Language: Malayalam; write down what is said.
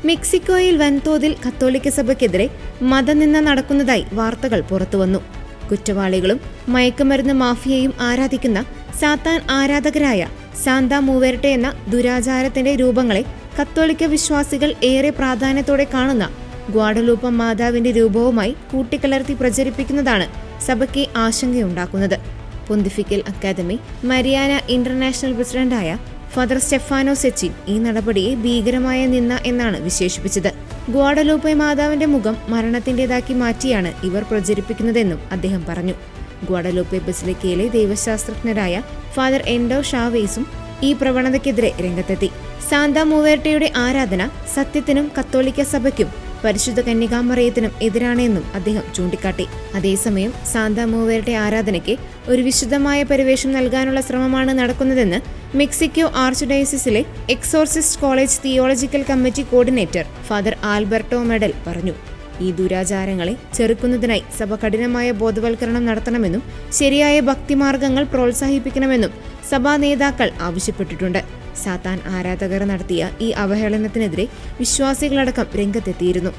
മെക്സിക്കോയിൽ വൻതോതിൽ കത്തോലിക്ക സഭയ്ക്കെതിരെ മതനിന്ദ നടക്കുന്നതായി വാർത്തകൾ പുറത്തുവന്നു. കുറ്റവാളികളും മയക്കുമരുന്ന് മാഫിയയും ആരാധിക്കുന്ന സാത്താൻ ആരാധകരായ സാന്താ മൂവേർട്ടെ എന്ന ദുരാചാരത്തിന്റെ രൂപങ്ങളെ കത്തോലിക്ക വിശ്വാസികൾ ഏറെ പ്രാധാന്യത്തോടെ കാണുന്ന ഗ്വാഡലൂപ്പ മാതാവിന്റെ രൂപവുമായി കൂട്ടിക്കലർത്തി പ്രചരിപ്പിക്കുന്നതാണ് സഭയ്ക്ക് ആശങ്കയുണ്ടാക്കുന്നത്. പൊന്തിഫിക്കൽ അക്കാദമി മരിയാന ഇന്റർനാഷണൽ പ്രസിഡന്റായ ഫാദർ സ്റ്റെഫാനോ സെച്ചിൻ ഈ നടപടിയെ ഭീകരമായ നിന്ന എന്നാണ് വിശേഷിപ്പിച്ചത്. ഗ്വാഡലൂപ്പെ മാതാവിന്റെ മുഖം മരണത്തിന്റേതാക്കി മാറ്റിയാണ് ഇവർ പ്രചരിപ്പിക്കുന്നതെന്നും അദ്ദേഹം പറഞ്ഞു. ഗ്വാഡലൂപ്പെ ബസിലിക്കയിലെ ദൈവശാസ്ത്രജ്ഞരായ ഫാദർ എൻഡോ ഷാവേസും ഈ പ്രവണതയ്ക്കെതിരെ രംഗത്തെത്തി. സാന്താ മൂവേർട്ടയുടെ ആരാധന സത്യത്തിനും കത്തോലിക്ക സഭയ്ക്കും പരിശുദ്ധ കന്യകാമറിയത്തിനും എതിരാണെന്നും അദ്ദേഹം ചൂണ്ടിക്കാട്ടി. അതേസമയം സാന്താ മൂവേർട്ടെ ആരാധനയ്ക്ക് ഒരു വിശുദ്ധമായ പരിവേഷം നൽകാനുള്ള ശ്രമമാണ് നടക്കുന്നതെന്ന് മെക്സിക്കോ ആർച്ച് ഡയസിസിലെ exorcist college theological committee coordinator father Alberto Medel പറഞ്ഞു. ഈ ദുരാചാരങ്ങളെ ചെറുക്കുന്നതിനായി സഭ കഠിനമായ ബോധവൽക്കരണം നടത്തണമെന്നും ശരിയായ ഭക്തിമാർഗങ്ങൾ പ്രോത്സാഹിപ്പിക്കണമെന്നും സഭാ നേതാക്കൾ ആവശ്യപ്പെട്ടിട്ടുണ്ട്. സാത്താൻ ആരാധകർ നടത്തിയ ഈ അവഹേളനത്തിനെതിരെ വിശ്വാസികളടക്കം രംഗത്തെത്തിയിരുന്നു.